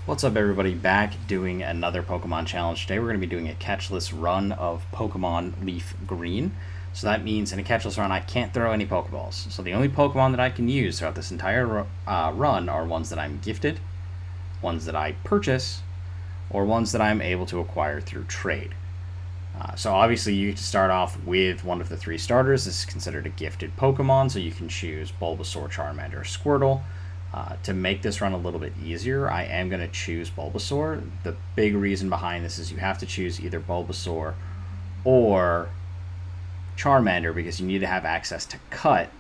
What's up, everybody? Back doing another Pokemon challenge. Today we're going to be doing a catchless run of Pokemon Leaf Green. So that means in a catchless run I can't throw any Pokeballs. So the only Pokemon that I can use throughout this entire run are ones that I'm gifted, ones that I purchase, or ones that I'm able to acquire through trade. So obviously you can start off with one of the three starters. This is considered a gifted Pokemon, so you can choose Bulbasaur, Charmander, or Squirtle. To make this run a little bit easier, I am going to choose Bulbasaur. The big reason behind this is you have to choose either Bulbasaur or Charmander because you need to have access to Cut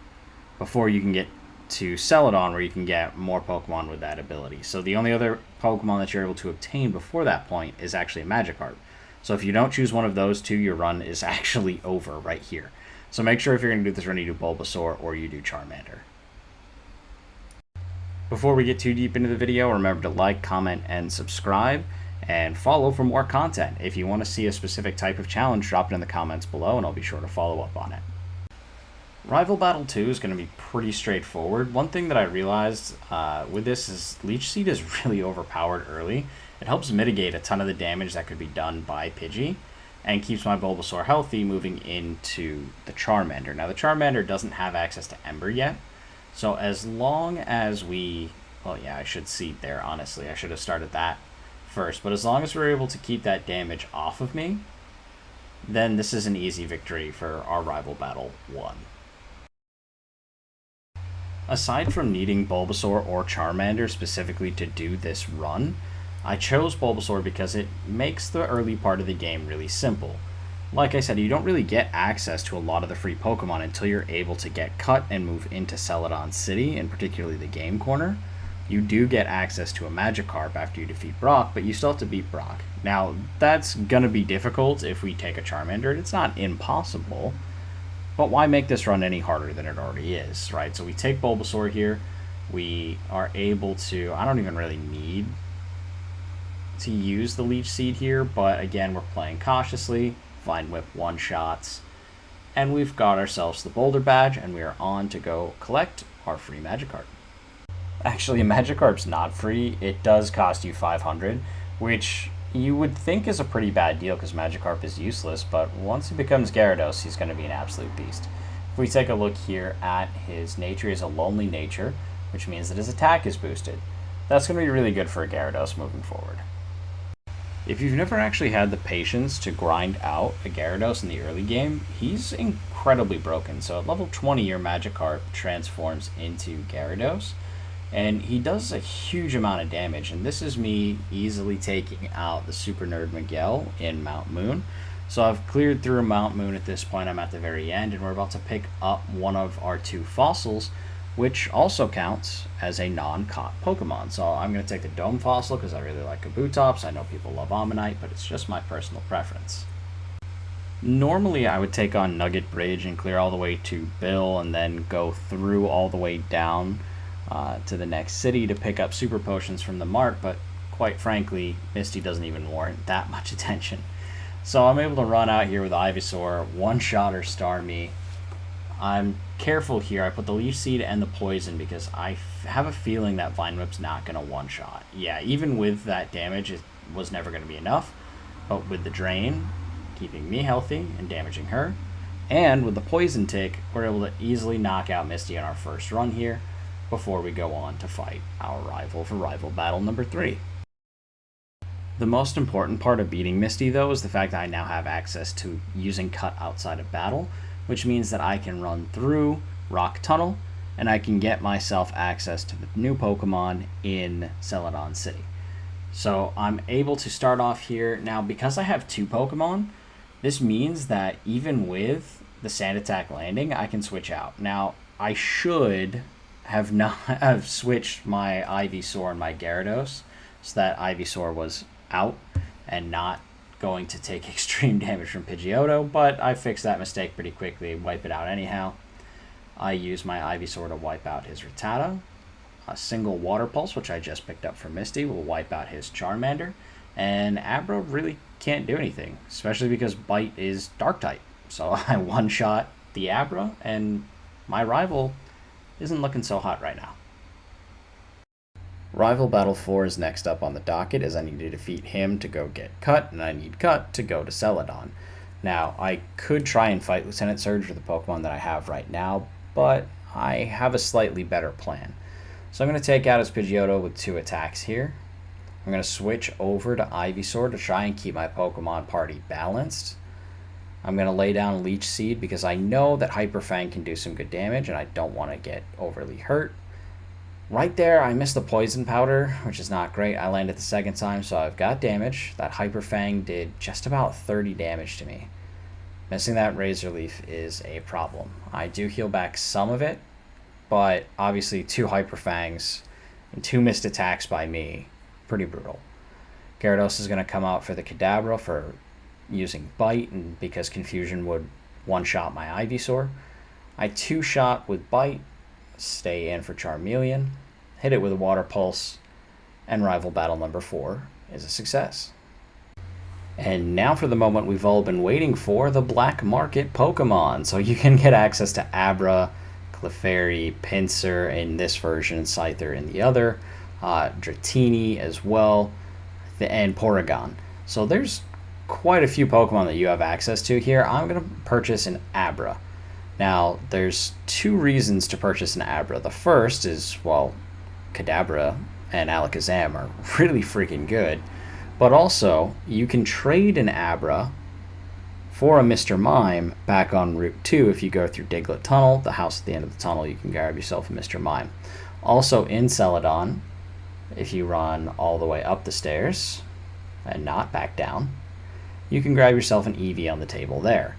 before you can get to Celadon, where you can get more Pokemon with that ability. So the only other Pokemon that you're able to obtain before that point is actually a Magikarp. So if you don't choose one of those two, your run is actually over right here. So make sure if you're going to do this run, you do Bulbasaur or you do Charmander. Before we get too deep into the video, remember to like, comment, and subscribe, and follow for more content. If you want to see a specific type of challenge, drop it in the comments below, and I'll be sure to follow up on it. Rival Battle 2 is going to be pretty straightforward. One thing that I realized with this is Leech Seed is really overpowered early. It helps mitigate a ton of the damage that could be done by Pidgey, and keeps my Bulbasaur healthy moving into the Charmander. Now, the Charmander doesn't have access to Ember yet, so as long as we... well, yeah, I should seed there, honestly. I should have started that first. But as long as we're able to keep that damage off of me, then this is an easy victory for our Rival Battle 1. Aside from needing Bulbasaur or Charmander specifically to do this run, I chose Bulbasaur because it makes the early part of the game really simple. Like I said, you don't really get access to a lot of the free Pokemon until you're able to get Cut and move into Celadon City, and particularly the Game Corner. You do get access to a Magikarp after you defeat Brock, but you still have to beat Brock. Now, that's going to be difficult if we take a Charmander. It's not impossible, but why make this run any harder than it already is, right? So we take Bulbasaur here. We are able to... I don't even really need to use the Leech Seed here, but again, we're playing cautiously. Vine Whip one-shots, and we've got ourselves the Boulder Badge, and we are on to go collect our free Magikarp. Actually, a Magikarp's not free. It does cost you 500, which you would think is a pretty bad deal because Magikarp is useless, but once he becomes Gyarados, he's going to be an absolute beast. If we take a look here at his nature, he has a lonely nature, which means that his attack is boosted. That's going to be really good for a Gyarados moving forward. If you've never actually had the patience to grind out a Gyarados in the early game, he's incredibly broken. So at level 20, your Magikarp transforms into Gyarados, and he does a huge amount of damage. And this is me easily taking out the Super Nerd Miguel in Mount Moon. So I've cleared through Mount Moon at this point. I'm at the very end, and we're about to pick up one of our two fossils, which also counts as a non-caught Pokemon. So I'm going to take the Dome Fossil because I really like Kabutops. I know people love Ammonite, but it's just my personal preference. Normally I would take on Nugget Bridge and clear all the way to Bill and then go through all the way down to the next city to pick up Super Potions from the Mart, but quite frankly, Misty doesn't even warrant that much attention. So I'm able to run out here with Ivysaur, one-shot or Starmie. I'm careful here. I put the Leaf Seed and the Poison because I have a feeling that Vine Whip's not going to one-shot. Yeah, even with that damage, it was never going to be enough. But with the Drain, keeping me healthy and damaging her, and with the Poison Tick, we're able to easily knock out Misty on our first run here before we go on to fight our rival for Rival Battle number 3. The most important part of beating Misty, though, is the fact that I now have access to using Cut outside of battle, which means that I can run through Rock Tunnel, and I can get myself access to the new Pokemon in Celadon City. So I'm able to start off here. Now, because I have two Pokemon, this means that even with the Sand Attack landing, I can switch out. Now, I should have not have switched my Ivysaur and my Gyarados, so that Ivysaur was out and not going to take extreme damage from Pidgeotto, but I fixed that mistake pretty quickly, wipe it out anyhow. I use my Ivysaur to wipe out his Rattata. A single Water Pulse, which I just picked up from Misty, will wipe out his Charmander, and Abra really can't do anything, especially because Bite is Dark-type. So I one-shot the Abra, and my rival isn't looking so hot right now. Rival Battle 4 is next up on the docket, as I need to defeat him to go get Cut, and I need Cut to go to Celadon. Now, I could try and fight Lieutenant Surge with the Pokemon that I have right now, but I have a slightly better plan. So I'm going to take out his Pidgeotto with 2 attacks here. I'm going to switch over to Ivysaur to try and keep my Pokemon party balanced. I'm going to lay down Leech Seed because I know that Hyper Fang can do some good damage and I don't want to get overly hurt. Right there, I missed the Poison Powder, which is not great. I landed the second time, so I've got damage. That Hyper Fang did just about 30 damage to me. Missing that Razor Leaf is a problem. I do heal back some of it, but obviously 2 Hyper Fangs and 2 missed attacks by me. Pretty brutal. Gyarados is going to come out for the Kadabra for using Bite, and because Confusion would one-shot my Ivysaur. I 2-shot with Bite, stay in for Charmeleon, hit it with a Water Pulse, and Rival Battle number 4 is a success. And now for the moment we've all been waiting for, the Black Market Pokemon. So you can get access to Abra, Clefairy, Pinsir in this version, Scyther in the other, Dratini as well, and Porygon. So there's quite a few Pokemon that you have access to here. I'm going to purchase an Abra. Now, there's 2 reasons to purchase an Abra. The first is, well, Kadabra and Alakazam are really freaking good. But also, you can trade an Abra for a Mr. Mime back on Route 2 if you go through Diglett Tunnel. The house at the end of the tunnel, you can grab yourself a Mr. Mime. Also in Celadon, if you run all the way up the stairs and not back down, you can grab yourself an Eevee on the table there.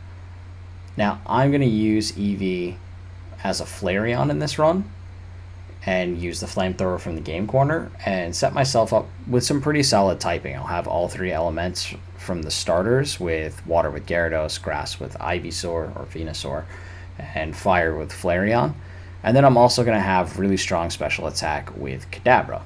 Now, I'm going to use Eevee as a Flareon in this run and use the Flamethrower from the Game Corner and set myself up with some pretty solid typing. I'll have all 3 elements from the starters with Water with Gyarados, Grass with Ivysaur or Venusaur, and Fire with Flareon. And then I'm also going to have really strong special attack with Kadabra.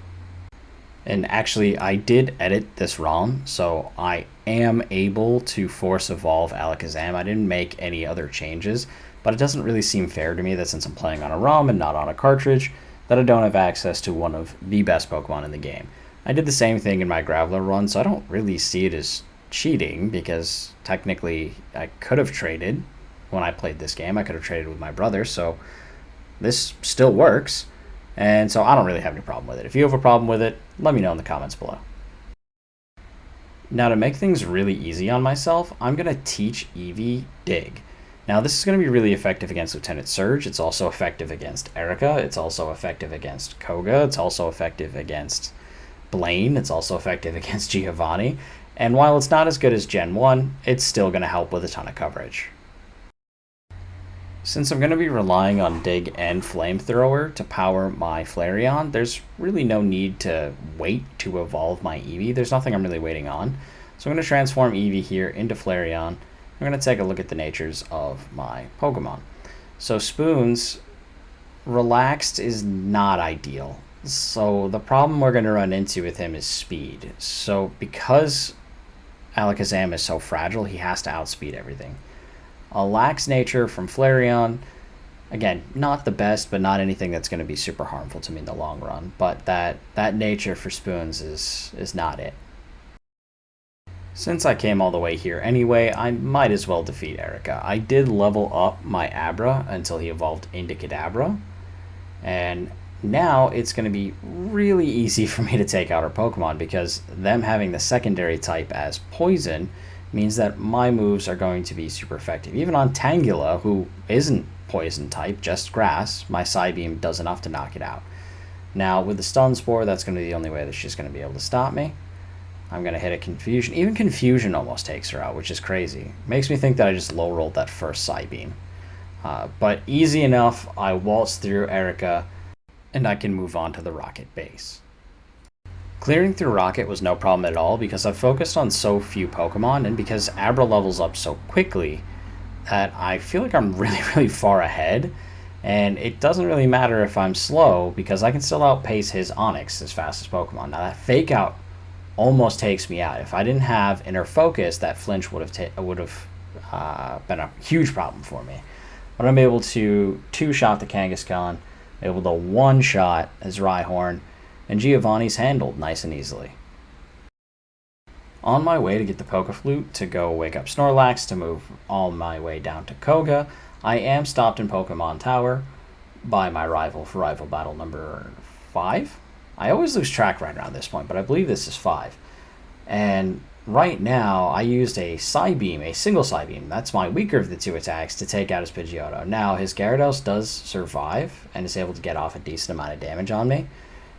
And actually, I did edit this ROM, so I am able to Force Evolve Alakazam. I didn't make any other changes, but it doesn't really seem fair to me that since I'm playing on a ROM and not on a cartridge, that I don't have access to one of the best Pokemon in the game. I did the same thing in my Graveler run, so I don't really see it as cheating, because technically I could have traded when I played this game. I could have traded with my brother, so this still works. And so I don't really have any problem with it. If you have a problem with it, let me know in the comments below. Now, to make things really easy on myself, I'm going to teach Eevee Dig. Now, this is going to be really effective against Lieutenant Surge. It's also effective against Erica. It's also effective against Koga. It's also effective against Blaine. It's also effective against Giovanni. And while it's not as good as Gen 1, it's still going to help with a ton of coverage. Since I'm going to be relying on Dig and Flamethrower to power my Flareon, there's really no need to wait to evolve my Eevee. There's nothing I'm really waiting on. So I'm going to transform Eevee here into Flareon. I'm going to take a look at the natures of my Pokemon. So Spoons, relaxed is not ideal. So the problem we're going to run into with him is speed. So because Alakazam is so fragile, he has to outspeed everything. A lax nature from Flareon, again, not the best, but not anything that's going to be super harmful to me in the long run. But that nature for Spoons is not it. Since I came all the way here anyway, I might as well defeat Erica. I did level up my Abra until he evolved into Kadabra, and now it's going to be really easy for me to take out her Pokemon, because them having the secondary type as Poison means that my moves are going to be super effective. Even on Tangela, who isn't Poison type, just Grass, my Psybeam does enough to knock it out. Now, with the Stun Spore, that's going to be the only way that she's going to be able to stop me. I'm going to hit a Confusion. Even Confusion almost takes her out, which is crazy. Makes me think that I just low-rolled that first Psybeam. But easy enough, I waltz through Erica, and I can move on to the Rocket base. Clearing through Rocket was no problem at all, because I've focused on so few Pokemon, and because Abra levels up so quickly that I feel like I'm really far ahead, and it doesn't really matter if I'm slow, because I can still outpace his Onix, his fastest Pokemon. Now, that Fake Out almost takes me out. If I didn't have Inner Focus, that Flinch would have been a huge problem for me. But I'm able to 2-shot the Kangaskhan, able to 1-shot his Rhyhorn, and Giovanni's handled nice and easily. On my way to get the Pokeflute to go wake up Snorlax to move all my way down to Koga, I am stopped in Pokemon Tower by my rival for rival battle number 5. I always lose track right around this point, but I believe this is 5. And right now, I used a Psybeam, a single Psybeam. That's my weaker of the two attacks to take out his Pidgeotto. Now, his Gyarados does survive and is able to get off a decent amount of damage on me,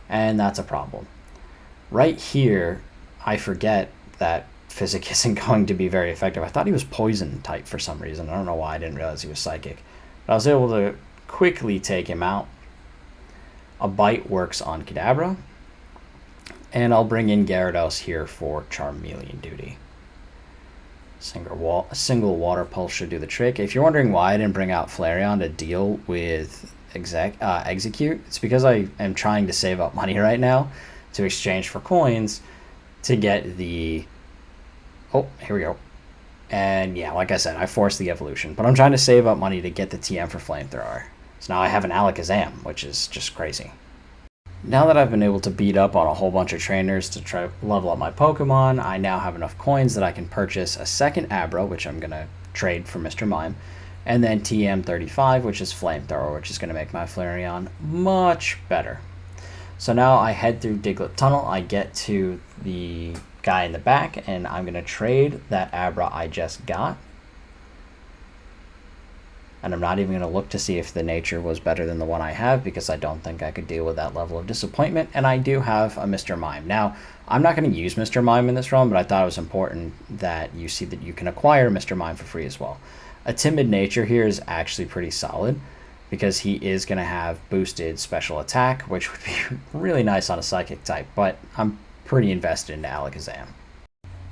and that's a problem. Right here, I forget that Physic isn't going to be very effective. I thought he was Poison type for some reason. I don't know why I didn't realize he was Psychic. But I was able to quickly take him out. A Bite works on Kadabra. And I'll bring in Gyarados here for Charmeleon duty. Single Water Pulse should do the trick. If you're wondering why I didn't bring out Flareon to deal with Execute, it's because I am trying to save up money right now to exchange for coins to get the... Oh, here we go. And yeah, like I said, I forced the evolution. But I'm trying to save up money to get the TM for Flamethrower. So now I have an Alakazam, which is just crazy. Now that I've been able to beat up on a whole bunch of trainers to try to level up my Pokemon, I now have enough coins that I can purchase a second Abra, which I'm going to trade for Mr. Mime, and then TM35, which is Flamethrower, which is going to make my Flareon much better. So now I head through Diglett Tunnel, I get to the guy in the back, and I'm going to trade that Abra I just got. And I'm not even going to look to see if the nature was better than the one I have, because I don't think I could deal with that level of disappointment. And I do have a Mr. Mime. Now, I'm not going to use Mr. Mime in this run, but I thought it was important that you see that you can acquire Mr. Mime for free as well. A Timid Nature here is actually pretty solid, because he is going to have boosted special attack, which would be really nice on a Psychic type, but I'm pretty invested into Alakazam.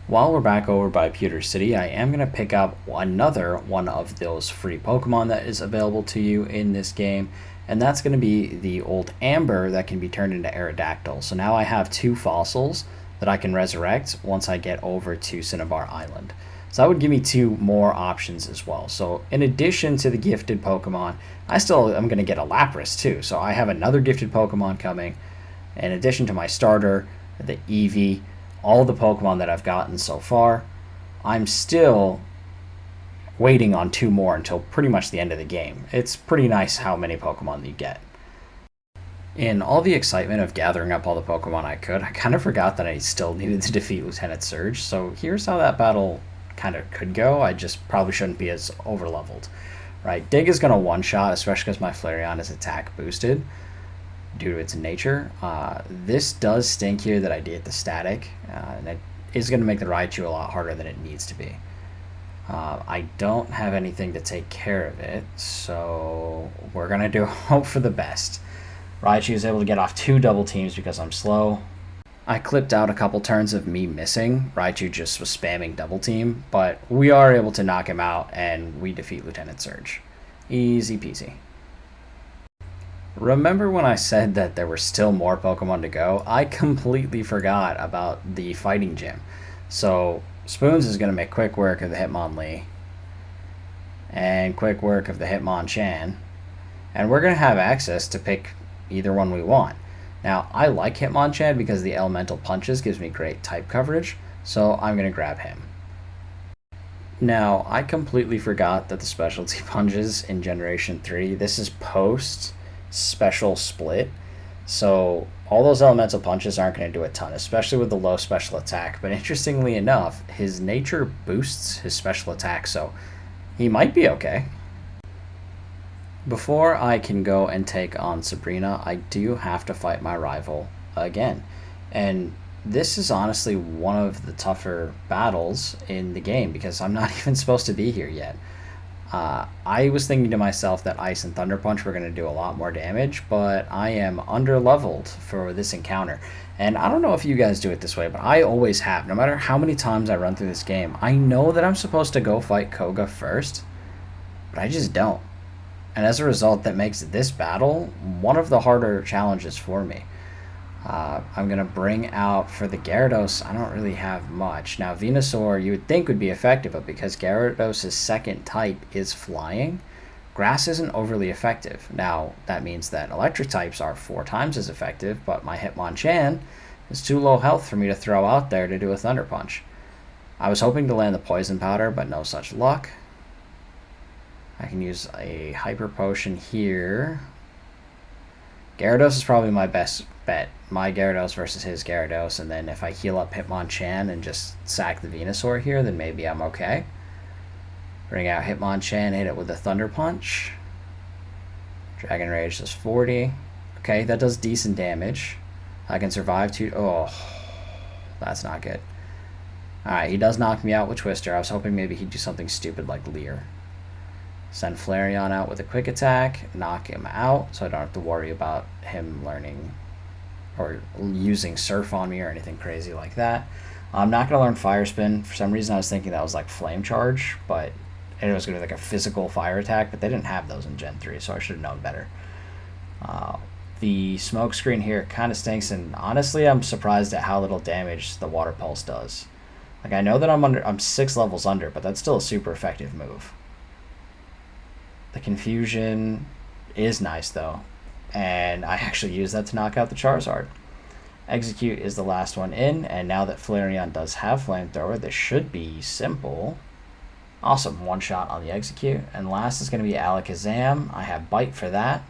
While we're back over by Pewter City, I am going to pick up another one of those free Pokemon that is available to you in this game, and that's going to be the old Amber that can be turned into Aerodactyl. So now I have 2 fossils that I can resurrect once I get over to Cinnabar Island. So that would give me 2 more options as well. So in addition to the gifted Pokemon, I still am going to get a Lapras too. So I have another gifted Pokemon coming, in addition to my starter, the Eevee, all the Pokemon that I've gotten so far. I'm still waiting on 2 more until pretty much the end of the game. It's pretty nice how many Pokemon you get. In all the excitement of gathering up all the Pokemon I could, I kind of forgot that I still needed to defeat Lieutenant Surge, so here's how that battle kind of could go. I just probably shouldn't be as over-leveled. Right, Dig is going to one-shot, especially because my Flareon is attack boosted due to its nature. This does stink here that I did the static, and it is going to make the Raichu a lot harder than it needs to be. I don't have anything to take care of it, so we're going to hope for the best. Raichu is able to get off 2 double teams because I'm slow. I clipped out a couple turns of me missing. Raichu just was spamming double team, but we are able to knock him out, and we defeat Lieutenant Surge. Easy peasy. Remember when I said that there were still more Pokemon to go? I completely forgot about the fighting gym. So Spoons is going to make quick work of the Hitmonlee and quick work of the Hitmonchan, and we're going to have access to pick either one we want. Now, I like Hitmonchan because the Elemental Punches gives me great type coverage, so I'm going to grab him. Now, I completely forgot that the Specialty Punches in Generation 3, this is post special split, so all those Elemental Punches aren't going to do a ton, especially with the low special attack. But interestingly enough, his nature boosts his special attack, so he might be okay. Before I can go and take on Sabrina, I do have to fight my rival again, and this is honestly one of the tougher battles in the game because I'm not even supposed to be here yet. I was thinking to myself that Ice and Thunder Punch were going to do a lot more damage, but I am under-leveled for this encounter. And I don't know if you guys do it this way, but I always have. No matter how many times I run through this game, I know that I'm supposed to go fight Koga first, but I just don't. And as a result, that makes this battle one of the harder challenges for me. I'm going to bring out, for the Gyarados, I don't really have much. Now, Venusaur you would think would be effective, but because Gyarados' second type is flying, Grass isn't overly effective. Now, that means that electric types are 4 times as effective, but my Hitmonchan is too low health for me to throw out there to do a Thunder Punch. I was hoping to land the Poison Powder, but no such luck. I can use a Hyper Potion here. Gyarados is probably my best bet. My Gyarados versus his Gyarados, and then if I heal up Hitmonchan and just sack the Venusaur here, then maybe I'm okay. Bring out Hitmonchan, hit it with a Thunder Punch. Dragon Rage does 40. Okay, that does decent damage. I can survive 2... Oh, that's not good. Alright, he does knock me out with Twister. I was hoping maybe he'd do something stupid like Leer. Send Flareon out with a quick attack, knock him out, so I don't have to worry about him learning or using Surf on me or anything crazy like that. I'm not going to learn Fire Spin. For some reason, I was thinking that was like Flame Charge, but it was going to be like a physical fire attack, but they didn't have those in Gen 3, so I should have known better. The Smoke Screen here kind of stinks, and honestly, I'm surprised at how little damage the Water Pulse does. Like, I know that I'm 6 levels under, but that's still a super effective move. The Confusion is nice, though, and I actually use that to knock out the Charizard. Execute is the last one in, and now that Flareon does have Flamethrower, this should be simple. Awesome, one shot on the Execute. And last is going to be Alakazam. I have Bite for that.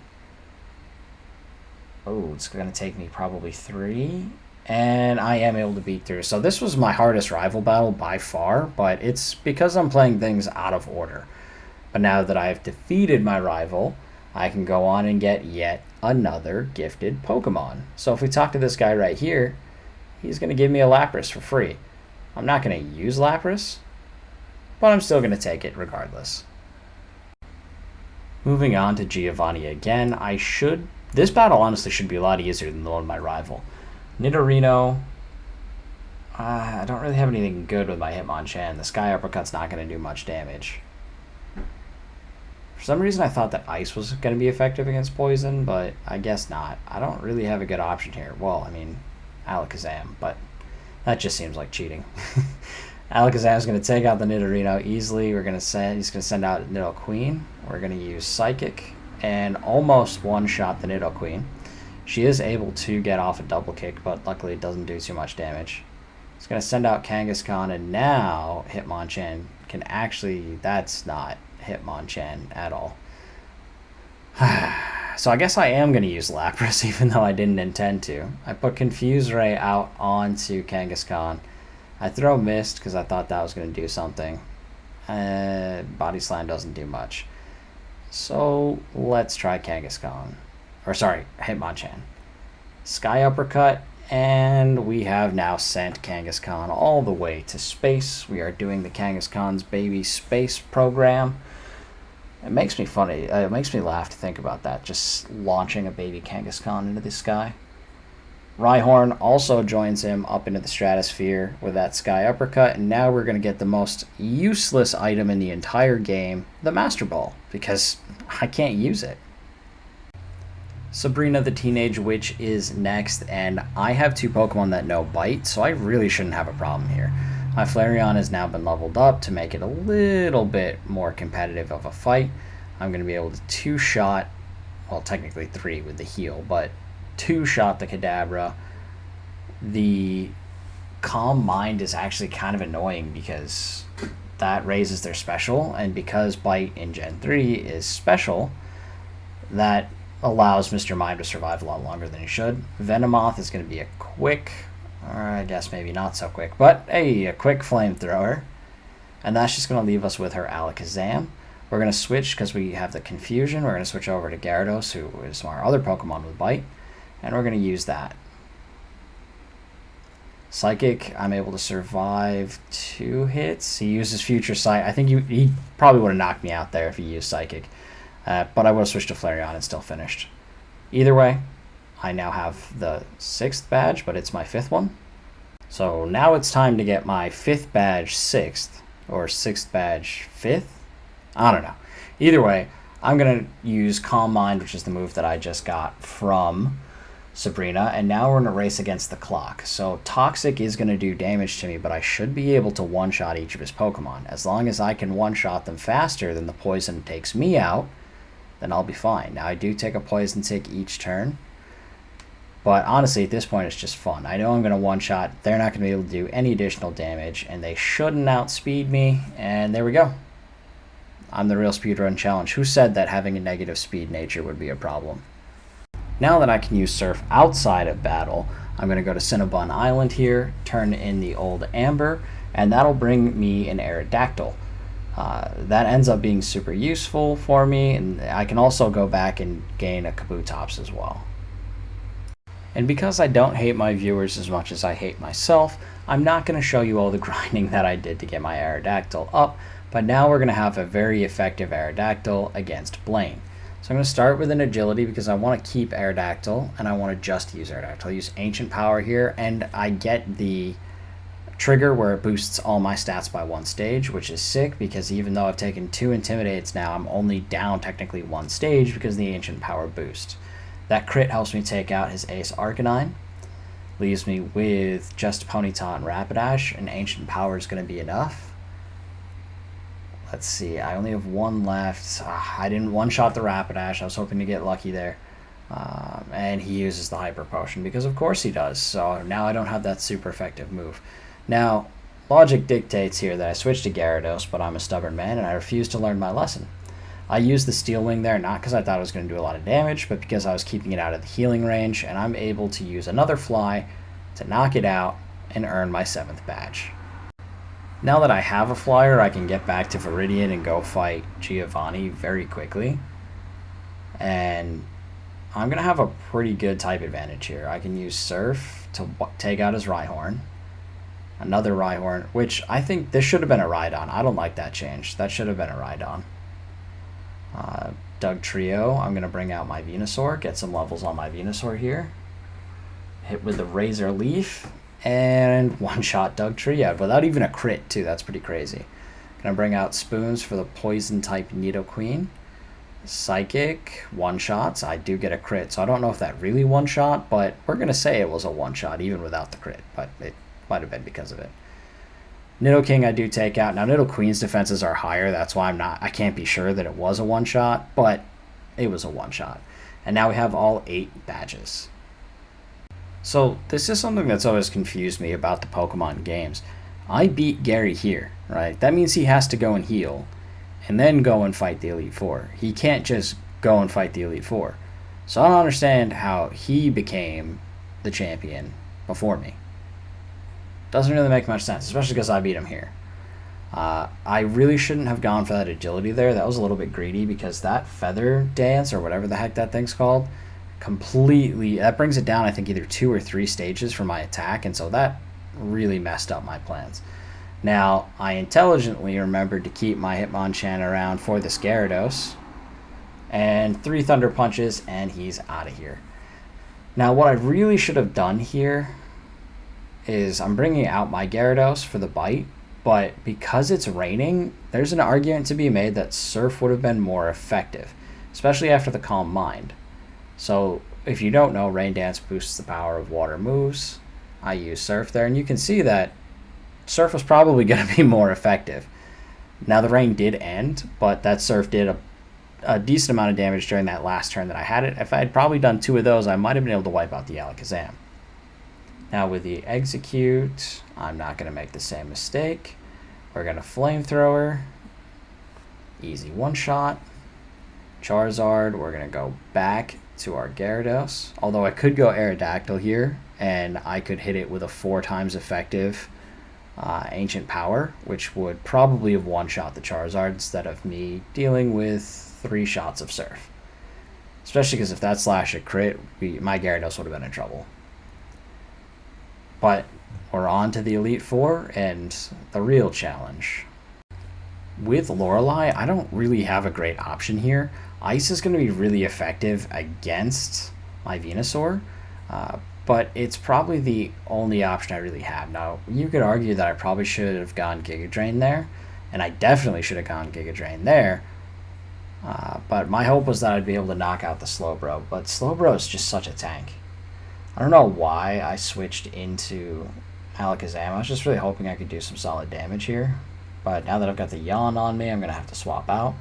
Oh, it's going to take me probably 3. And I am able to beat through. So this was my hardest rival battle by far, but it's because I'm playing things out of order. But now that I've defeated my rival, I can go on and get yet another gifted Pokemon. So if we talk to this guy right here, he's going to give me a Lapras for free. I'm not going to use Lapras, but I'm still going to take it regardless. Moving on to Giovanni again, this battle honestly should be a lot easier than the one of my rival. Nidorino, I don't really have anything good with my Hitmonchan. The Sky Uppercut's not going to do much damage. For some reason I thought that Ice was going to be effective against Poison, but I guess not. I don't really have a good option here. Well, I mean, Alakazam, but that just seems like cheating. Alakazam's going to take out the Nidorino easily. He's going to send out Nidoqueen. We're going to use Psychic and almost one-shot the Nidoqueen. She is able to get off a double kick, but luckily it doesn't do too much damage. It's going to send out Kangaskhan, and now Hitmonchan can actually... That's not Hitmonchan at all. So I guess I am going to use Lapras, even though I didn't intend to. I put Confuse Ray out onto Kangaskhan. I throw Mist because I thought that was going to do something. Body Slam doesn't do much. So let's try Kangaskhan. Or sorry, Hitmonchan. Sky Uppercut, and we have now sent Kangaskhan all the way to space. We are doing the Kangaskhan's baby space program. It makes me funny. It makes me laugh to think about that, just launching a baby Kangaskhan into the sky. Rhyhorn also joins him up into the stratosphere with that Sky Uppercut, and now we're going to get the most useless item in the entire game, the Master Ball, because I can't use it. Sabrina the Teenage Witch is next, and I have 2 Pokemon that know Bite, so I really shouldn't have a problem here. My Flareon has now been leveled up to make it a little bit more competitive of a fight. I'm going to be able to 2-shot, well, technically 3 with the heal, but 2-shot the Kadabra. The Calm Mind is actually kind of annoying because that raises their special, and because Bite in Gen 3 is special, that allows Mr. Mime to survive a lot longer than he should. Venomoth is going to be a quick, or I guess maybe not so quick, but hey, a quick flamethrower. And that's just going to leave us with her Alakazam. We're going to switch because we have the Confusion. We're going to switch over to Gyarados, who is our other Pokemon with Bite, and we're going to use that. Psychic, I'm able to survive 2 hits. He uses Future Sight. I think he probably would have knocked me out there if he used Psychic. But I would have switched to Flareon and still finished. Either way, I now have the 6th badge, but it's my 5th one. So now it's time to get my 5th badge 6th, or 6th badge 5th? I don't know. Either way, I'm going to use Calm Mind, which is the move that I just got from Sabrina, and now we're in a race against the clock. So Toxic is going to do damage to me, but I should be able to one-shot each of his Pokemon. As long as I can one-shot them faster than the poison takes me out, then I'll be fine. Now I do take a poison tick each turn, but honestly at this point it's just fun. I know I'm going to one-shot, they're not going to be able to do any additional damage, and they shouldn't outspeed me, and there we go. I'm the real speedrun challenge. Who said that having a negative speed nature would be a problem? Now that I can use Surf outside of battle, I'm going to go to Cinnabon Island here, turn in the old Amber, and that'll bring me an Aerodactyl. That ends up being super useful for me, and I can also go back and gain a Kabutops as well. And because I don't hate my viewers as much as I hate myself, I'm not going to show you all the grinding that I did to get my Aerodactyl up, but now we're going to have a very effective Aerodactyl against Blaine. So I'm going to start with an agility because I want to keep Aerodactyl and I want to just use Aerodactyl. I use Ancient Power here, and I get the trigger where it boosts all my stats by 1 stage, which is sick because even though I've taken 2 Intimidates now, I'm only down technically 1 stage because of the Ancient Power boost. That crit helps me take out his Ace Arcanine, leaves me with just Ponyta and Rapidash, and Ancient Power is going to be enough. Let's see, I only have 1 left. I didn't one-shot the Rapidash. I was hoping to get lucky there. And he uses the Hyper Potion because of course he does. So now I don't have that super effective move. Now, logic dictates here that I switch to Gyarados, but I'm a stubborn man and I refuse to learn my lesson. I used the Steel Wing there not because I thought it was going to do a lot of damage, but because I was keeping it out of the healing range, and I'm able to use another Fly to knock it out and earn my 7th badge. Now that I have a flyer, I can get back to Viridian and go fight Giovanni very quickly. And I'm going to have a pretty good type advantage here. I can use Surf to take out his Rhyhorn. Another Rhyhorn, which I think this should have been a Rhydon. I don't like that change. That should have been a Rhydon. Doug Trio, I'm going to bring out my Venusaur, get some levels on my Venusaur here. Hit with the Razor Leaf. And one-shot Doug Trio without even a crit, too. That's pretty crazy. Gonna bring out Spoons for the Poison-type Nidoqueen. Psychic, one-shots. I do get a crit, so I don't know if that really one-shot, but we're gonna say it was a one-shot even without the crit, but it might have been because of it. Nidoking I do take out. Now Nidoqueen's defenses are higher, that's why I can't be sure that it was a one-shot, but it was a one-shot. And now we have all 8 badges. So this is something that's always confused me about the Pokemon games. I beat Gary here, right? That means he has to go and heal and then go and fight the Elite Four. He can't just go and fight the Elite Four. So I don't understand how he became the champion before me. Doesn't really make much sense, especially because I beat him here. I really shouldn't have gone for that agility there. That was a little bit greedy because that Feather Dance, or whatever the heck that thing's called, that brings it down I think either 2 or 3 stages for my attack, and so that really messed up my plans. Now I intelligently remembered to keep my Hitmonchan around for this Gyarados, and 3 Thunder Punches and he's out of here. Now what I really should have done here is I'm bringing out my Gyarados for the bite, but because it's raining, there's an argument to be made that Surf would have been more effective, especially after the Calm Mind. So if you don't know, Rain Dance boosts the power of water moves. I use Surf there, and you can see that Surf was probably going to be more effective. Now the rain did end, but that Surf did a decent amount of damage during that last turn that I had it. If I had probably done 2 of those, I might have been able to wipe out the Alakazam. Now with the Execute, I'm not going to make the same mistake. We're going to Flamethrower. Easy one-shot. Charizard, we're going to go back to our Gyarados. Although I could go Aerodactyl here, and I could hit it with a 4 times effective Ancient Power, which would probably have one-shot the Charizard instead of me dealing with 3 shots of Surf. Especially because if that slash a crit, my Gyarados would have been in trouble. But we're on to the Elite Four and the real challenge. With Lorelei, I don't really have a great option here. Ice is going to be really effective against my Venusaur, but it's probably the only option I really have. Now, you could argue that I probably should have gone Giga Drain there, and I definitely should have gone Giga Drain there, but my hope was that I'd be able to knock out the Slowbro, but Slowbro is just such a tank. I don't know why I switched into Alakazam. I was just really hoping I could do some solid damage here. But now that I've got the Yawn on me, I'm going to have to swap out.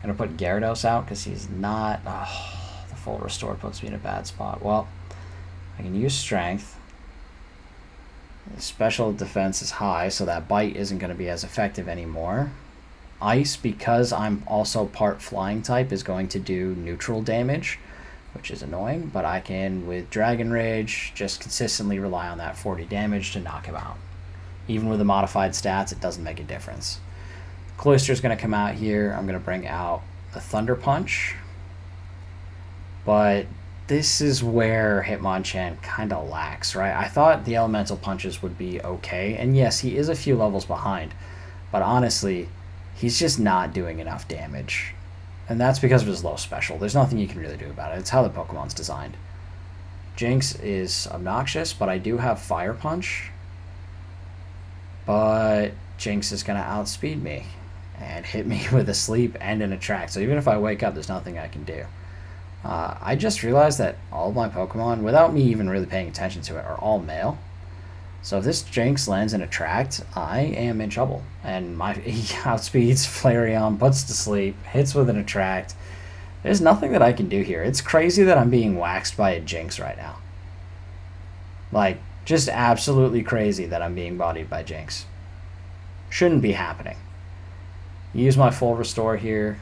I'm going to put Gyarados out because he's not... Oh, the full restore puts me in a bad spot. Well, I can use Strength. Special defense is high, so that Bite isn't going to be as effective anymore. Ice, because I'm also part flying type, is going to do neutral damage, which is annoying, but I can, with Dragon Rage, just consistently rely on that 40 damage to knock him out. Even with the modified stats, it doesn't make a difference. Cloyster's going to come out here. I'm going to bring out the Thunder Punch. But this is where Hitmonchan kind of lacks, right? I thought the Elemental Punches would be okay, and yes, he is a few levels behind, but honestly, he's just not doing enough damage. And that's because of his low special. There's nothing you can really do about it. It's how the Pokemon's designed. Jinx is obnoxious, but I do have Fire Punch. But Jinx is going to outspeed me and hit me with a Sleep and an Attract. So even if I wake up, there's nothing I can do. I just realized that all of my Pokemon, without me even really paying attention to it, are all male. So if this Jinx lands an Attract, I am in trouble. And he outspeeds Flareon, puts to sleep, hits with an Attract. There's nothing that I can do here. It's crazy that I'm being waxed by a Jinx right now. Like, just absolutely crazy that I'm being bodied by Jinx. Shouldn't be happening. Use my full restore here.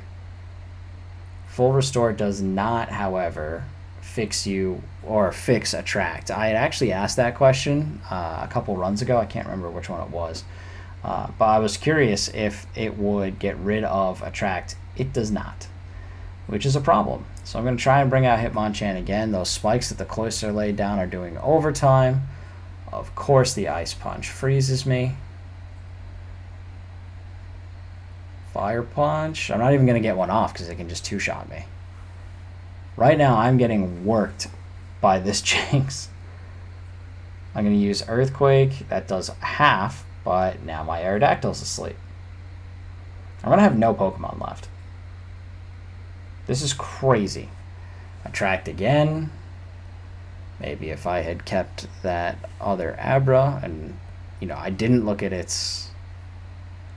Full restore does not, however, fix you or fix Attract. I had actually asked that question a couple runs ago. I can't remember which one it was. But I was curious if it would get rid of Attract. It does not, which is a problem. So I'm going to try and bring out Hitmonchan again. Those spikes that the Cloyster laid down are doing overtime. Of course, the Ice Punch freezes me. Fire Punch. I'm not even going to get one off because it can just two-shot me. Right now, I'm getting worked by this Jinx. I'm going to use Earthquake. That does half, but now my Aerodactyl's asleep. I'm going to have no Pokemon left. This is crazy. Attract again. Maybe if I had kept that other Abra, and, you know, I didn't look at its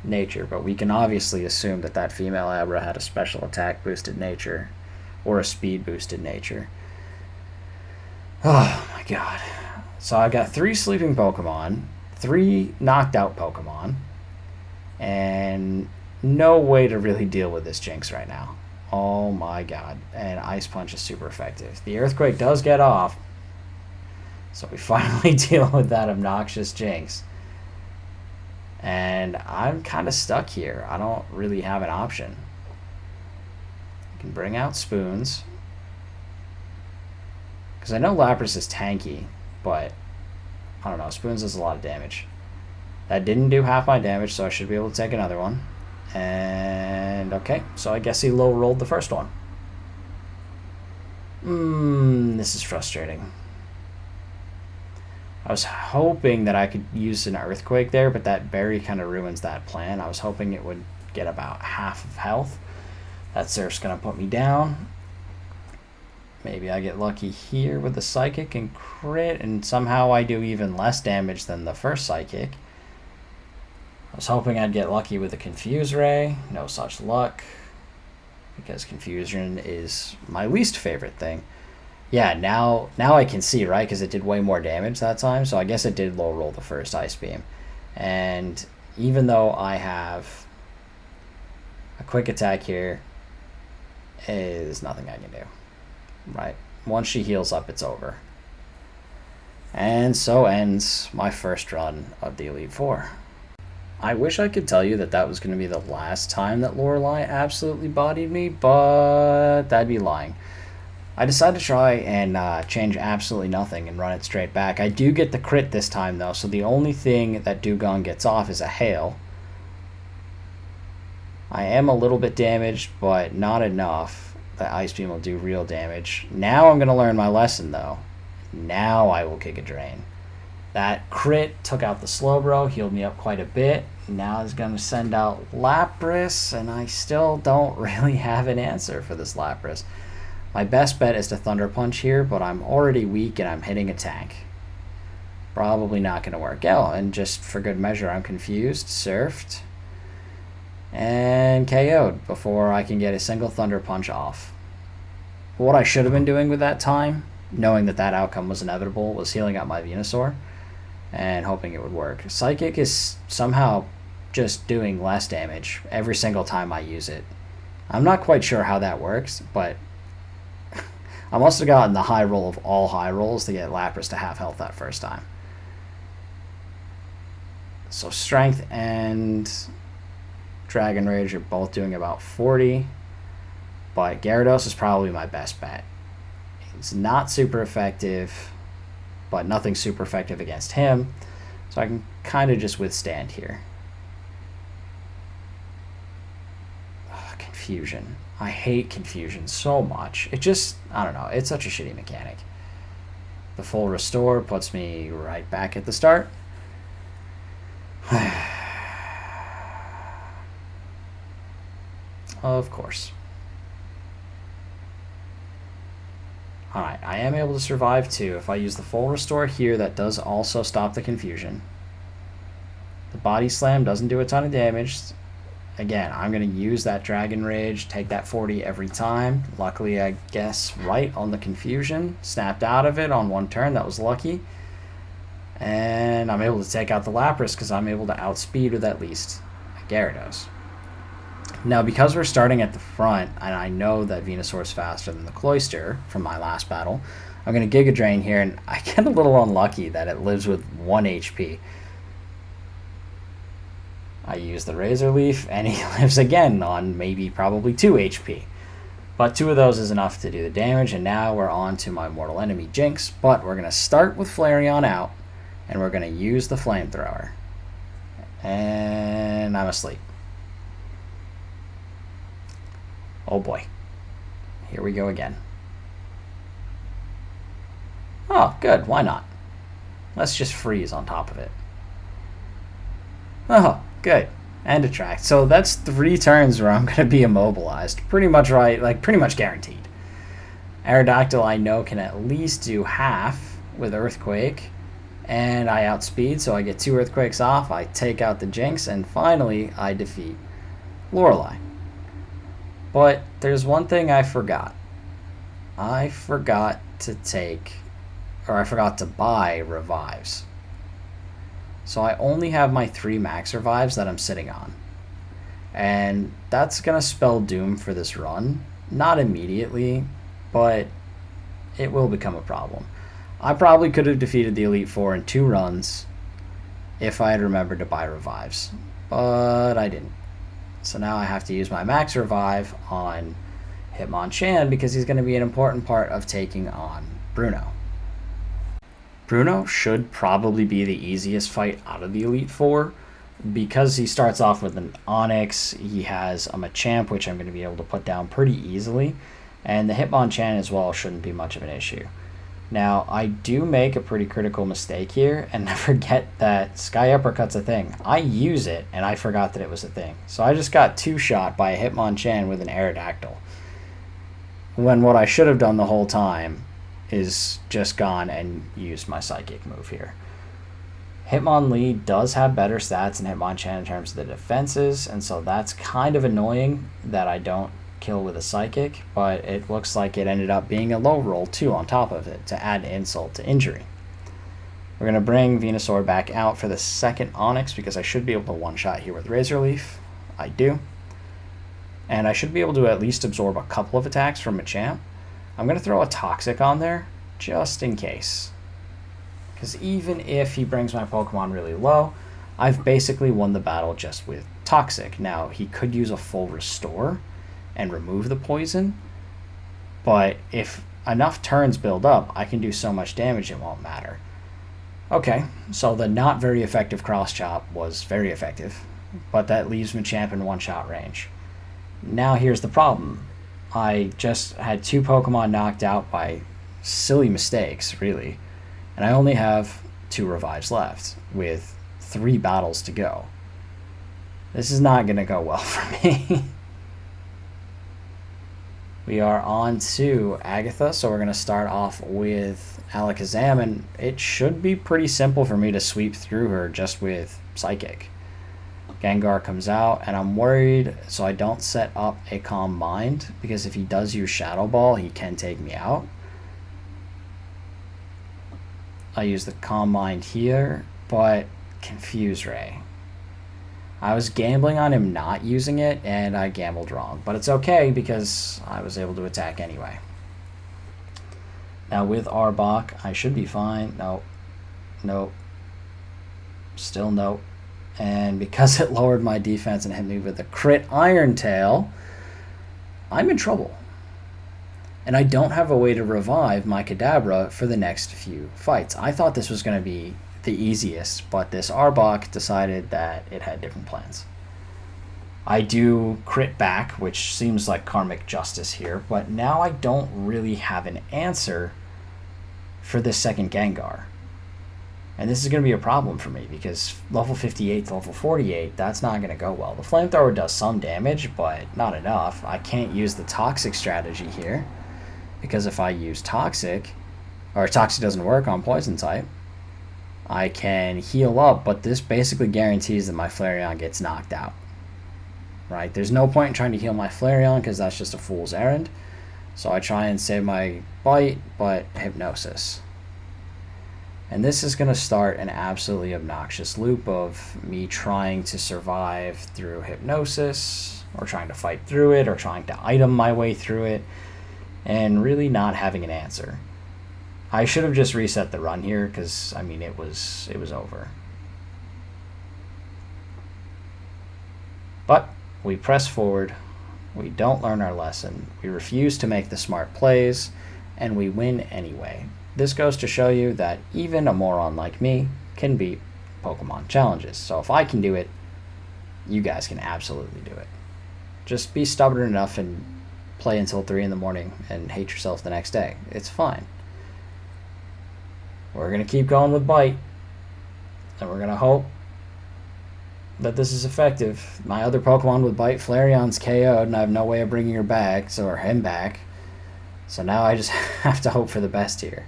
nature, but we can obviously assume that that female Abra had a special attack boosted nature or a speed boosted nature. Oh my god. So I got 3 sleeping Pokemon, 3 knocked out Pokemon, and no way to really deal with this Jinx right now. Oh my god. And Ice Punch is super effective. The Earthquake does get off, so we finally deal with that obnoxious Jinx. And I'm kind of stuck here. I don't really have an option. I can bring out Spoons, because I know Lapras is tanky, but I don't know. Spoons does a lot of damage. That didn't do half my damage, so I should be able to take another one. And okay, so I guess he low rolled the first one. This is frustrating. I was hoping that I could use an Earthquake there, but that berry kind of ruins that plan. I was hoping it would get about half of health. That Surf's going to put me down. Maybe I get lucky here with the Psychic and crit, and somehow I do even less damage than the first Psychic. I was hoping I'd get lucky with the Confuse Ray. No such luck, because Confusion is my least favorite thing. Yeah, now I can see, right? Because it did way more damage that time, so I guess it did low roll the first Ice Beam. And even though I have a quick attack here, there's nothing I can do, right? Once she heals up, it's over. And so ends my first run of the Elite Four. I wish I could tell you that that was going to be the last time that Lorelei absolutely bodied me, but that'd be lying. I decided to try and change absolutely nothing and run it straight back. I do get the crit this time, though, so the only thing that Dewgong gets off is a Hail. I am a little bit damaged, but not enough that Ice Beam will do real damage. Now I'm going to learn my lesson, though. Now I will kick a Drain. That crit took out the Slowbro, healed me up quite a bit. Now it's going to send out Lapras, and I still don't really have an answer for this Lapras. My best bet is to Thunder Punch here, but I'm already weak and I'm hitting a tank. Probably not going to work out, and just for good measure, I'm confused. Surfed. and KO'd before I can get a single Thunder Punch off. What I should have been doing with that time, knowing that that outcome was inevitable, was healing up my Venusaur and hoping it would work. Psychic is somehow just doing less damage every single time I use it. I'm not quite sure how that works, but I must have gotten the high roll of all high rolls to get Lapras to half health that first time. So Strength and Dragon Rage are both doing about 40, but Gyarados is probably my best bet. It's not super effective, but nothing super effective against him, so I can kind of just withstand here. Confusion. I hate confusion so much. It just, I don't know, it's such a shitty mechanic. The full restore puts me right back at the start. Of course. Alright, I am able to survive too. If I use the full restore here, that does also stop the confusion. The body slam doesn't do a ton of damage. Again, I'm going to use that Dragon Rage, take that 40 every time. Luckily, I guess, right on the confusion. Snapped out of it on one turn. That was lucky. And I'm able to take out the Lapras because I'm able to outspeed with at least a Gyarados. Now, because we're starting at the front, and I know that Venusaur is faster than the Cloyster from my last battle, I'm going to Giga Drain here, and I get a little unlucky that it lives with 1 HP. I use the Razor Leaf, and he lives again on maybe probably 2 HP. But 2 of those is enough to do the damage, and now we're on to my mortal enemy Jinx, but we're going to start with Flareon out, and we're going to use the Flamethrower. And I'm asleep. Oh boy. Here we go again. Oh, good. Why not? Let's just freeze on top of it. Oh, good. And attract. So that's 3 turns where I'm going to be immobilized. Pretty much right, like pretty much guaranteed. Aerodactyl I know can at least do half with Earthquake. And I outspeed, so I get 2 Earthquakes off. I take out the Jinx, and finally I defeat Lorelei. But there's one thing I forgot. I forgot to buy revives. So I only have my 3 max revives that I'm sitting on. And that's going to spell doom for this run. Not immediately, but it will become a problem. I probably could have defeated the Elite Four in 2 runs if I had remembered to buy revives. But I didn't. So now I have to use my max revive on Hitmonchan because he's going to be an important part of taking on Bruno. Bruno should probably be the easiest fight out of the Elite Four because he starts off with an Onix. He has a Machamp, which I'm going to be able to put down pretty easily. And the Hitmonchan as well shouldn't be much of an issue. Now, I do make a pretty critical mistake here and forget that Sky Uppercut's a thing. I use it, and I forgot that it was a thing. So I just got 2-shot by a Hitmonchan with an Aerodactyl. When what I should have done the whole time is just gone and used my Psychic move here. Hitmonlee does have better stats than Hitmonchan in terms of the defenses, and so that's kind of annoying that I don't kill with a Psychic, but it looks like it ended up being a low roll too on top of it to add insult to injury. We're going to bring Venusaur back out for the second Onix because I should be able to one-shot here with Razor Leaf. I do. And I should be able to at least absorb a couple of attacks from Machamp. I'm going to throw a Toxic on there just in case. Because even if he brings my Pokemon really low, I've basically won the battle just with Toxic. Now, he could use a full Restore and remove the poison, but if enough turns build up, I can do so much damage it won't matter. Okay, so the not very effective Cross Chop was very effective, but that leaves Machamp in 1-shot range. Now here's the problem. I just had 2 Pokemon knocked out by silly mistakes, really, and I only have 2 revives left with 3 battles to go. This is not going to go well for me. We are on to Agatha, so we're going to start off with Alakazam, and it should be pretty simple for me to sweep through her just with Psychic. Gengar comes out, and I'm worried so I don't set up a Calm Mind, because if he does use Shadow Ball, he can take me out. I use the Calm Mind here, but Confuse Ray. I was gambling on him not using it, and I gambled wrong. But it's okay, because I was able to attack anyway. Now with Arbok, I should be fine. Nope. Nope. Still nope. And because it lowered my defense and hit me with a crit Iron Tail, I'm in trouble. And I don't have a way to revive my Kadabra for the next few fights. I thought this was going to be the easiest, but this Arbok decided that it had different plans. I do crit back, which seems like karmic justice here, but now I don't really have an answer for this second Gengar. And this is going to be a problem for me, because level 58 to level 48, that's not going to go well. The Flamethrower does some damage, but not enough. I can't use the Toxic strategy here, because if I use Toxic, or Toxic doesn't work on Poison type, I can heal up, but this basically guarantees that my Flareon gets knocked out. Right? There's no point in trying to heal my Flareon, because that's just a fool's errand. So I try and save my Bite, but Hypnosis. And this is going to start an absolutely obnoxious loop of me trying to survive through Hypnosis, or trying to fight through it, or trying to item my way through it, and really not having an answer. I should have just reset the run here, because, I mean, it was over. But we press forward, we don't learn our lesson, we refuse to make the smart plays, and we win anyway. This goes to show you that even a moron like me can beat Pokemon challenges. So if I can do it, you guys can absolutely do it. Just be stubborn enough and play until 3 in the morning and hate yourself the next day. It's fine. We're going to keep going with Bite, and we're going to hope that this is effective. My other Pokemon with Bite, Flareon's KO'd, and I have no way of bringing her back, or him back. So now I just have to hope for the best here.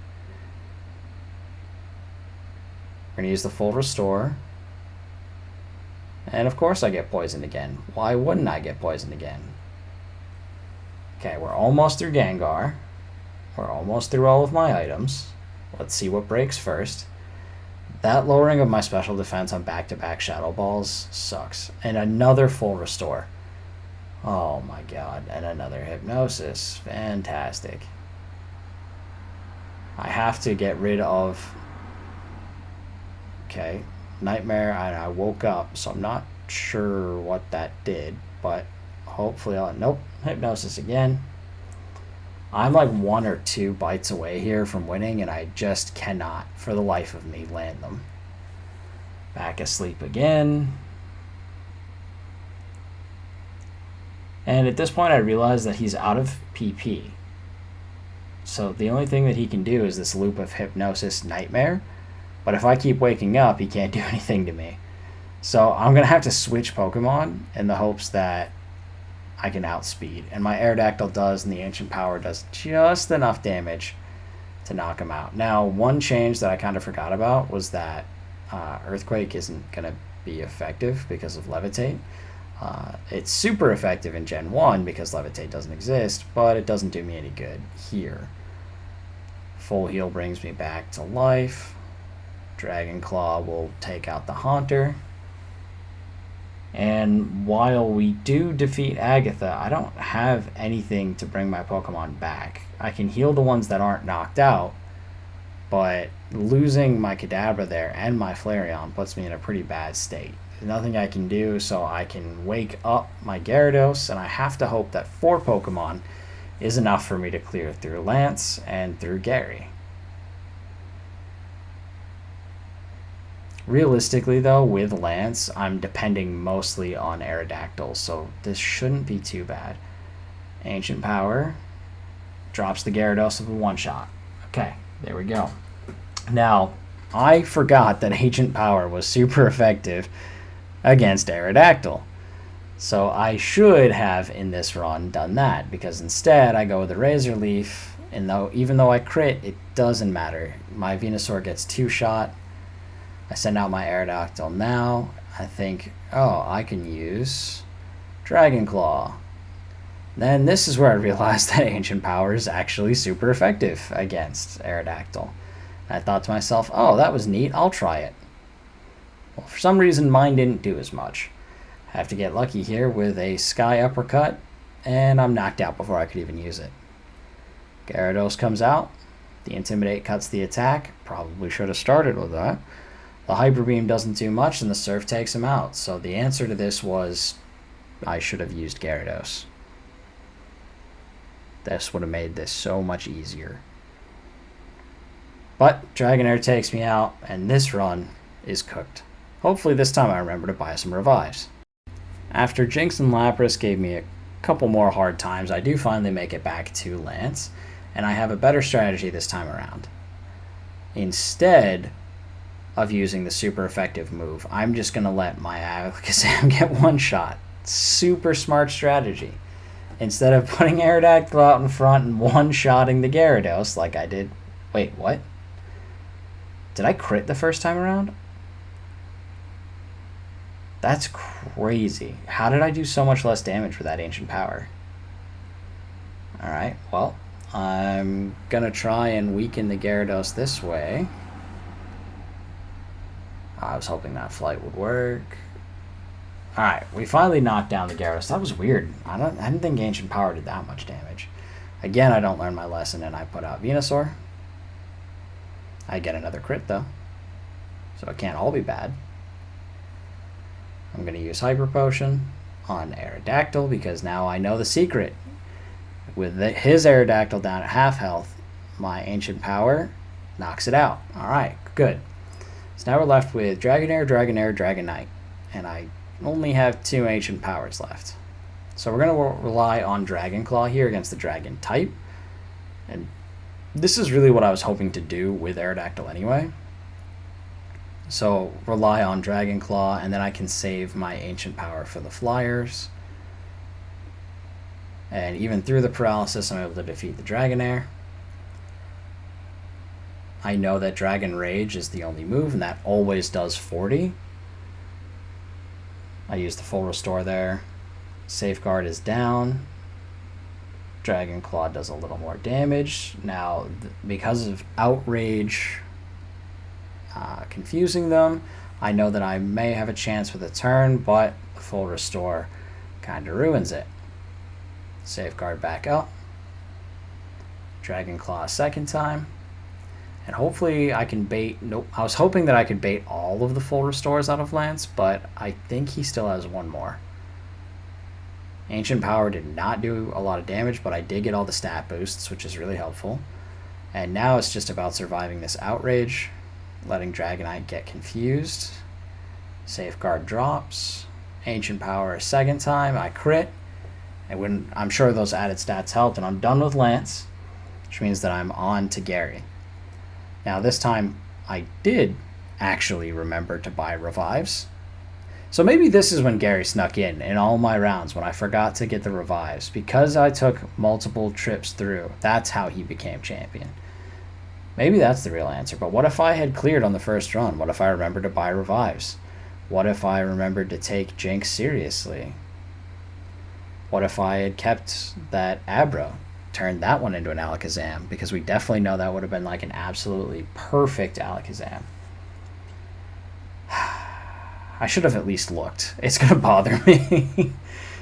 We're going to use the full restore. And of course I get poisoned again. Why wouldn't I get poisoned again? Okay, we're almost through Gengar. We're almost through all of my items. Let's see what breaks first. That lowering of my special defense on back-to-back Shadow Balls sucks. And another full restore. Oh my god, and another Hypnosis. Fantastic. I have to get rid of... Okay, Nightmare, and I woke up, so I'm not sure what that did, but hopefully I'll... Nope, Hypnosis again. I'm like 1 or 2 bites away here from winning, and I just cannot, for the life of me, land them. Back asleep again. And at this point I realize that he's out of PP. So the only thing that he can do is this loop of Hypnosis Nightmare. But if I keep waking up, he can't do anything to me. So I'm going to have to switch Pokemon in the hopes that I can outspeed. And my Aerodactyl does, and the Ancient Power does just enough damage to knock him out. Now, one change that I kind of forgot about was that Earthquake isn't going to be effective because of Levitate. It's super effective in Gen 1 because Levitate doesn't exist, but it doesn't do me any good here. Full Heal brings me back to life. Dragon Claw will take out the Haunter. And while we do defeat Agatha, I don't have anything to bring my Pokemon back. I can heal the ones that aren't knocked out, but losing my Kadabra there and my Flareon puts me in a pretty bad state. There's nothing I can do, so I can wake up my Gyarados, and I have to hope that 4 Pokemon is enough for me to clear through Lance and through Gary. Realistically, though, with Lance, I'm depending mostly on Aerodactyl, so this shouldn't be too bad. Ancient Power drops the Gyarados with a one-shot. Okay, there we go. Now, I forgot that Ancient Power was super effective against Aerodactyl. So I should have, in this run, done that, because instead I go with a Razor Leaf, and even though I crit, it doesn't matter. My Venusaur gets 2-shot. I send out my Aerodactyl now. I think, oh, I can use Dragon Claw. Then this is where I realized that Ancient Power is actually super effective against Aerodactyl. I thought to myself, oh, that was neat, I'll try it. Well, for some reason, mine didn't do as much. I have to get lucky here with a Sky Uppercut, and I'm knocked out before I could even use it. Gyarados comes out. The Intimidate cuts the attack. Probably should have started with that. The Hyper Beam doesn't do much, and the Surf takes him out. So the answer to this was I should have used Gyarados. This would have made this so much easier. But Dragonair takes me out, and this run is cooked. Hopefully this time I remember to buy some revives. After Jinx and Lapras gave me a couple more hard times, I do finally make it back to Lance, and I have a better strategy this time around. Instead of using the super effective move, I'm just going to let my Alakazam get one shot. Super smart strategy. Instead of putting Aerodactyl out in front and one-shotting the Gyarados like I did. Wait, what? Did I crit the first time around? That's crazy. How did I do so much less damage with that Ancient Power? Alright, well, I'm going to try and weaken the Gyarados this way. I was hoping that Flight would work. Alright, we finally knocked down the Gyarados. That was weird. I didn't think Ancient Power did that much damage. Again, I don't learn my lesson and I put out Venusaur. I get another crit though. So it can't all be bad. I'm going to use Hyper Potion on Aerodactyl because now I know the secret. With his Aerodactyl down at half health, my Ancient Power knocks it out. Alright, good. So now we're left with Dragonair, Dragonair, Dragonite. And I only have 2 Ancient Powers left. So we're going to rely on Dragon Claw here against the Dragon type. And this is really what I was hoping to do with Aerodactyl anyway. So rely on Dragon Claw, and then I can save my Ancient Power for the Flyers. And even through the paralysis, I'm able to defeat the Dragonair. I know that Dragon Rage is the only move, and that always does 40. I use the full restore there. Safeguard is down. Dragon Claw does a little more damage. Now, because of Outrage confusing them, I know that I may have a chance with a turn, but the full restore kind of ruins it. Safeguard back up. Dragon Claw a second time. And hopefully I can bait... Nope. I was hoping that I could bait all of the full restores out of Lance, but I think he still has one more. Ancient Power did not do a lot of damage, but I did get all the stat boosts, which is really helpful. And now it's just about surviving this Outrage, letting Dragonite get confused. Safeguard drops. Ancient Power a second time. I crit. And I'm sure those added stats helped, and I'm done with Lance, which means that I'm on to Gary. Now this time I did actually remember to buy revives. So maybe this is when Gary snuck in all my rounds when I forgot to get the revives. Because I took multiple trips through, that's how he became champion. Maybe that's the real answer. But what if I had cleared on the first run? What if I remembered to buy revives? What if I remembered to take Jinx seriously? What if I had kept that Abra? Turned that one into an Alakazam, because we definitely know that would have been like an absolutely perfect Alakazam. I should have at least looked. It's going to bother me.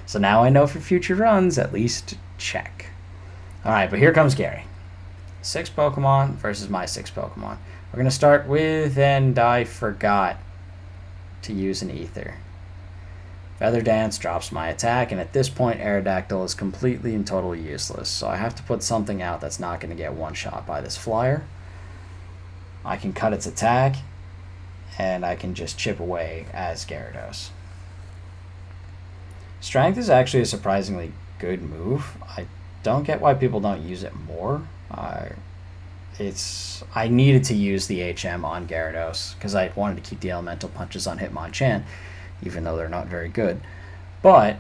So now I know for future runs, at least check. Alright, but here comes Gary. 6 Pokemon versus my 6 Pokemon. We're going to start with, and I forgot to use an Ether. Feather Dance drops my attack, and at this point Aerodactyl is completely and totally useless. So I have to put something out that's not going to get one shot by this Flyer. I can cut its attack, and I can just chip away as Gyarados. Strength is actually a surprisingly good move. I don't get why people don't use it more. I needed to use the HM on Gyarados because I wanted to keep the Elemental Punches on Hitmonchan, even though they're not very good. But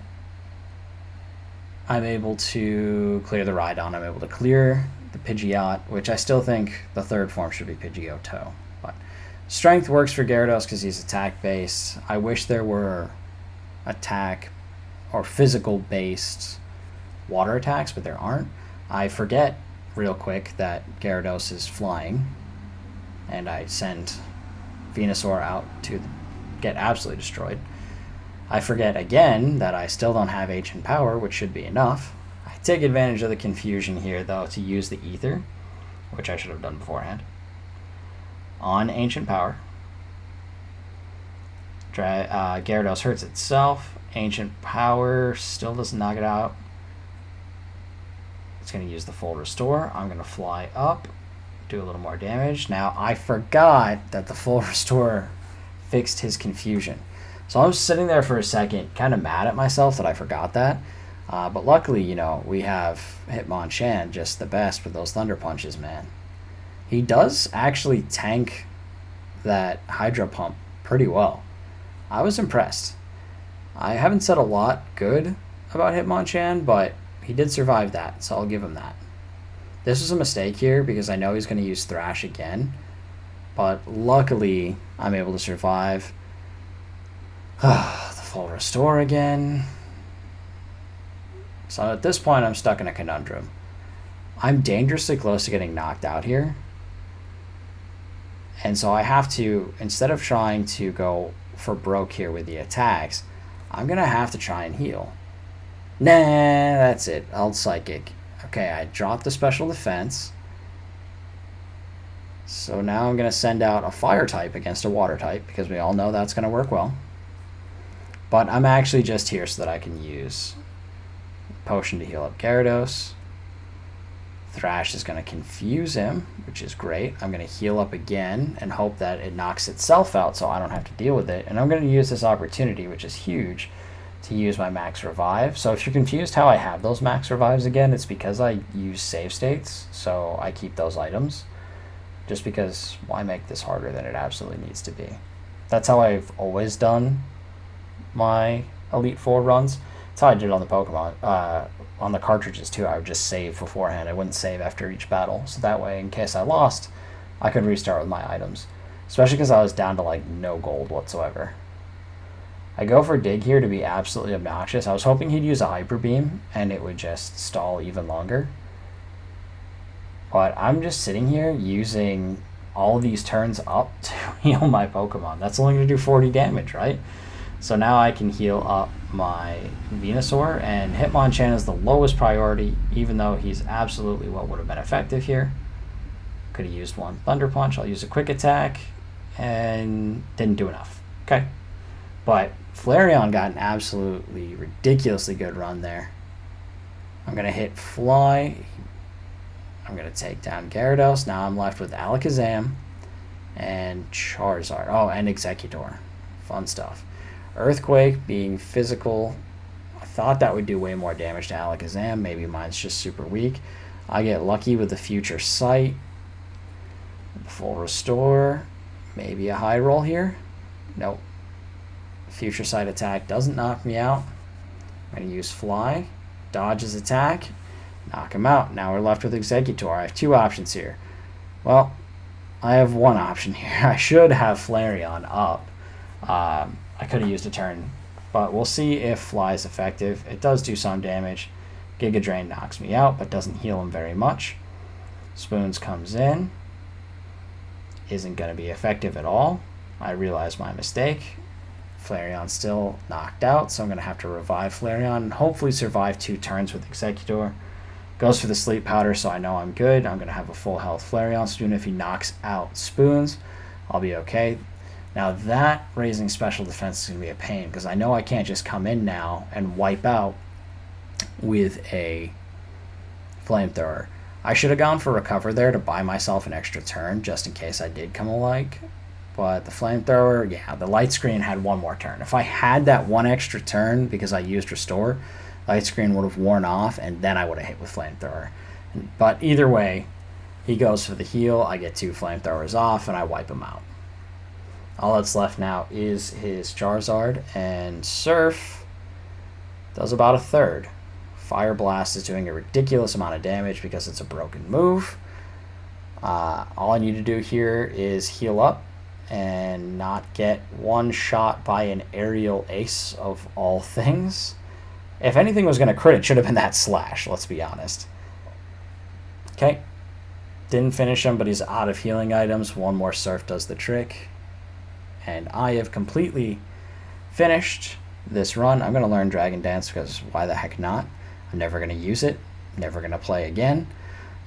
I'm able to clear the Rhydon. I'm able to clear the Pidgeot, which I still think the third form should be Pidgeotto. But Strength works for Gyarados because he's attack based. I wish there were attack or physical based water attacks, but there aren't. I forget real quick that Gyarados is flying, and I send Venusaur out to get absolutely destroyed. I forget again that I still don't have Ancient Power, which should be enough. I take advantage of the confusion here, though, to use the Ether, which I should have done beforehand, on Ancient Power. Gyarados hurts itself. Ancient Power still doesn't knock it out. It's going to use the full restore. I'm going to fly up, do a little more damage. Now, I forgot that the full restore fixed his confusion. So I'm sitting there for a second, kind of mad at myself that I forgot that. But luckily, you know, we have Hitmonchan just the best with those Thunder Punches, man. He does actually tank that Hydro Pump pretty well. I was impressed. I haven't said a lot good about Hitmonchan, but he did survive that, so I'll give him that. This was a mistake here because I know he's going to use Thrash again, but luckily I'm able to survive. The full restore again. So at this point I'm stuck in a conundrum. I'm dangerously close to getting knocked out here. And so I have to, instead of trying to go for broke here with the attacks, I'm going to have to try and heal. Nah, that's it. I'll Psychic. Okay, I dropped the special defense. So now I'm going to send out a Fire type against a Water type, because we all know that's going to work well. But I'm actually just here so that I can use Potion to heal up Gyarados. Thrash is going to confuse him, which is great. I'm going to heal up again and hope that it knocks itself out so I don't have to deal with it. And I'm going to use this opportunity, which is huge, to use my max revive. So if you're confused how I have those max revives again, it's because I use save states, so I keep those items. Just because why make this harder than it absolutely needs to be? That's how I've always done my Elite Four runs. That's how I did it on the Pokemon. On the cartridges too, I would just save beforehand. I wouldn't save after each battle, so that way in case I lost, I could restart with my items. Especially because I was down to like no gold whatsoever. I go for Dig here to be absolutely obnoxious. I was hoping he'd use a Hyper Beam and it would just stall even longer. But I'm just sitting here using all these turns up to heal my Pokemon. That's only going to do 40 damage, right? So now I can heal up my Venusaur, and Hitmonchan is the lowest priority, even though he's absolutely what would have been effective here. Could have used one Thunder Punch. I'll use a Quick Attack, and didn't do enough. Okay. But Flareon got an absolutely ridiculously good run there. I'm going to hit Fly. I'm going to take down Gyarados. Now I'm left with Alakazam and Charizard. Oh, and Executor. Fun stuff. Earthquake being physical. I thought that would do way more damage to Alakazam. Maybe mine's just super weak. I get lucky with the Future Sight. Full Restore. Maybe a high roll here. Nope. Future Sight attack doesn't knock me out. I'm going to use Fly. Dodge his attack. Knock him out. Now we're left with Executor. I have two options here. Well, I have one option here. I should have Flareon up. I could have used a turn, but we'll see if Fly is effective. It does do some damage. Giga Drain knocks me out, but doesn't heal him very much. Spoons comes in. Isn't going to be effective at all. I realize my mistake. Flareon's still knocked out, so I'm going to have to revive Flareon and hopefully survive 2 turns with Executor. Goes for the Sleep Powder, so I know I'm good. I'm going to have a full health Flareon, so even if he knocks out Spoons, I'll be okay. Now that raising special defense is going to be a pain, because I know I can't just come in now and wipe out with a Flamethrower. I should have gone for Recover there to buy myself an extra turn, just in case I did come alike. But the Flamethrower, yeah, the Light Screen had one more turn. If I had that one extra turn because I used Restore, Light Screen would have worn off, and then I would have hit with Flamethrower. But either way, he goes for the heal, I get 2 Flamethrowers off, and I wipe him out. All that's left now is his Charizard, and Surf does about a third. Fire Blast is doing a ridiculous amount of damage because it's a broken move. All I need to do here is heal up and not get one shot by an aerial ace of all things. If anything was going to crit, it should have been that slash, let's be honest. Okay. Didn't finish him, but he's out of healing items. One more surf does the trick. And I have completely finished this run. I'm going to learn Dragon Dance because why the heck not? I'm never going to use it. Never going to play again.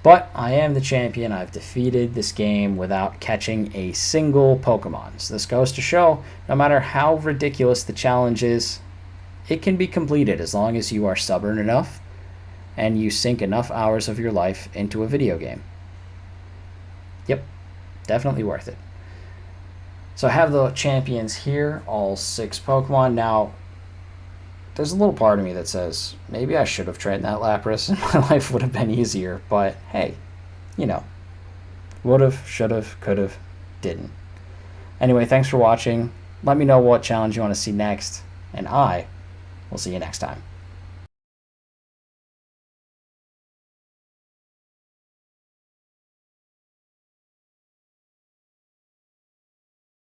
But I am the champion. I've defeated this game without catching a single Pokemon. So this goes to show, no matter how ridiculous the challenge is, it can be completed as long as you are stubborn enough and you sink enough hours of your life into a video game. Yep, definitely worth it. So I have the champions here, all 6 Pokemon. Now, there's a little part of me that says, maybe I should have trained that Lapras and my life would have been easier. But hey, you know, would have, should have, could have, didn't. Anyway, thanks for watching. Let me know what challenge you want to see next, and I will see you next time.